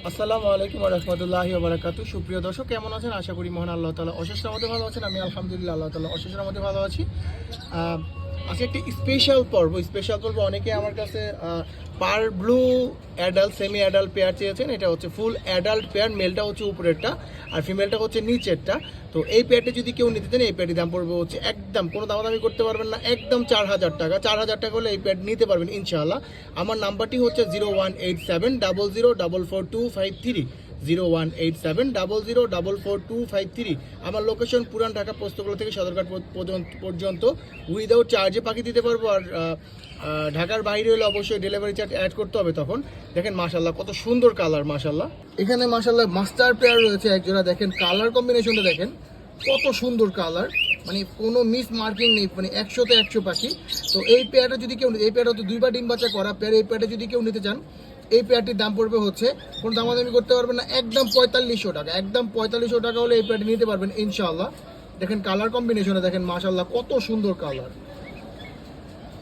আসসালামু আলাইকুম ওয়া রাহমাতুল্লাহি ওয়া বারাকাতুহু। সুপ্রিয় দর্শক, কেমন আছেন? আশা করি মহান আল্লাহ তাআলা অশেষ রহমতে ভালো আছেন। আমি আলহামদুলিল্লাহ আল্লাহ তাআলা অশেষ রহমতে ভালো আছি। আজকে একটি স্পেশাল পর্ব অনেকে আমার কাছে pure blue adult semi adult pair চেয়েছেন। এটা হচ্ছে ফুল অ্যাডাল্ট পেয়ার, মেলটা হচ্ছে উপরেরটা আর ফিমেলটা হচ্ছে নিচেরটা। তো এই পেয়ারটি যদি কেউ নিতে চান, এই পেয়ারটির দাম পড়বে হচ্ছে একদম কোনো দামাদামি করতে পারবেন না, একদম 4,000 টাকা। 4,000 টাকা হলে এই পেয়ার নিতে পারবেন ইনশাআল্লাহ। আমার নাম্বারটি হচ্ছে 018700444253, 018700444253। আমার লোকেশন পুরান ঢাকা পোস্তগোলা থেকে সদরঘাট পর্যন্ত উইদাউট চার্জে পাখি দিতে পারবো। আর ঢাকার বাইরে হলে অবশ্যই ডেলিভারি চার্জ অ্যাড করতে হবে। তখন দেখেন মাশাল্লাহ কত সুন্দর কালার, মাশাল্লাহ এখানে মাশাল্লাহ মাস্টার পেয়ার রয়েছে একজোড়া। দেখেন কালার কম্বিনেশনটা দেখেন কত সুন্দর কালার, মানে কোনো মিস মার্কিং নেই, মানে 100তে 100 পাখি। তো এই পেয়ারটা যদি কেউ, এই পেয়ারটা হচ্ছে 2বার ডিম বাচ্চা করা পেয়ার। এই পেয়ারটা যদি কেউ নিতে চান, এই পেয়ারটির দাম পড়বে হচ্ছে কোনো দামাদামি করতে পারবেন না, একদম 4500 টাকা। একদম 4500 টাকা হলে এই পেয়ারটি নিতে পারবেন ইনশাআল্লাহ। দেখেন কালার কম্বিনেশনে দেখেন মাশাআল্লাহ কত সুন্দর কালার।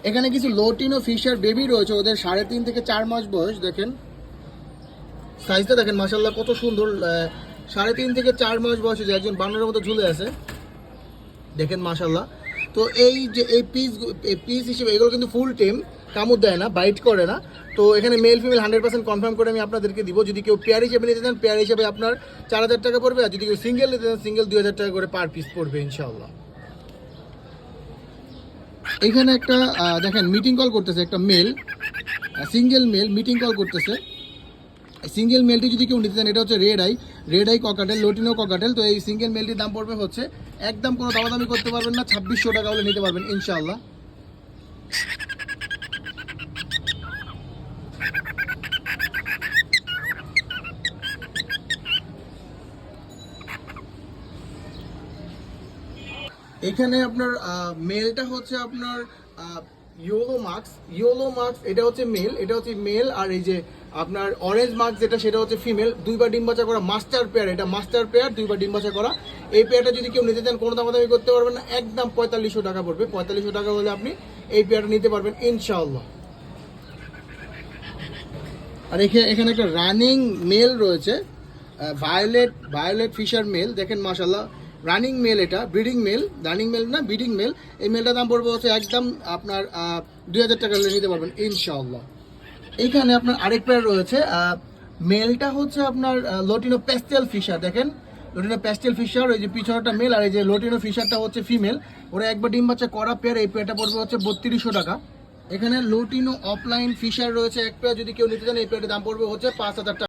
এখানে কিছু লোটিনো ফিশার বেবি রয়েছে, ওদের 3.5 থেকে 4 মাস বয়স। দেখেন সাইজটা দেখেন মাশাআল্লাহ কত সুন্দর। 3.5 থেকে 4 মাস বয়সে যে একজন বানরের মতো ঝুলে আছে, দেখেন মাশাআল্লাহ। তো এই যে এই পিস হিসেবে এগুলো কিন্তু ফুল টেম, কামড় দেয় না, বাইট করে না। তো এখানে মেল ফিমেল 100% কনফার্ম করে আমি আপনাদেরকে দিব। যদি কেউ পেয়ার হিসেবে নিতে চান, পেয়ার হিসেবে আপনার 4,000 টাকা পড়বে। আর যদি কেউ সিঙ্গেল নিতে চান, সিঙ্গেল 2,000 টাকা করে পার পিস পড়বে ইনশাআল্লাহ। এখানে একটা দেখেন মিটিং কল করতেছে, একটা male, single male meeting call করতেছে। সিঙ্গেল মেলটি যদি কেউ নিতে চান, এটা হচ্ছে red eye cockatiel, lutino cockatiel. তো এই সিঙ্গেল মেলটির দাম পড়বে হচ্ছে একদম কোনো দামাদামি করতে পারবেন না, 2600 টাকা হলে নিতে পারবেন ইনশাআল্লাহ। এখানে আপনার মেলটা হচ্ছে আপনার ইয়েলো মার্কস, এটা হচ্ছে মেল। আর এই যে আপনার অরেঞ্জ মার্কস যেটা, সেটা হচ্ছে ফিমেল। 2বার ডিম বাচ্চা করা মাস্টার পেয়ার, এটা মাস্টার পেয়ার, 2বার ডিম বাচ্চা করা। এই পেয়ারটা যদি কেউ নিতে চান, কোনো দামাদামি করতে পারবেন না, একদম 4500 টাকা পড়বে। 4500 টাকা হলে আপনি এই পেয়ারটা নিতে পারবেন ইনশাআল্লাহ। আর এখানে একটা রানিং মেল রয়েছে, ভায়োলেট ফিশার মেল। দেখেন মাশাআল্লাহ রানিং মেল, এটা ব্রিডিং মেল, রানিং মেল না ব্রিডিং মেল। এই মেলটার দাম পড়বে হচ্ছে একদম আপনার 2,000 টাকা হলে নিতে পারবেন ইনশাআল্লাহ। এইখানে আপনার আরেক পেয়ার রয়েছে, মেলটা হচ্ছে আপনার লোটিনো প্যাস্টেল ফিশার। দেখেন লোটিনো প্যাস্টেল ফিশার, ওই যে পিছনটা মেল আর এই যে লোটিনো ফিশারটা হচ্ছে ফিমেল। ওরা একবার ডিম বাচ্চা করা পেয়ার। এই পেয়ারটা পড়বে হচ্ছে 3200 টাকা। এখানে লোটিনো অফলাইন ফিশার রয়েছে এক পেয়ার, যদি কেউ নিতে চান এই পেয়ারের দাম পড়বে হচ্ছে 5,000 টাকা।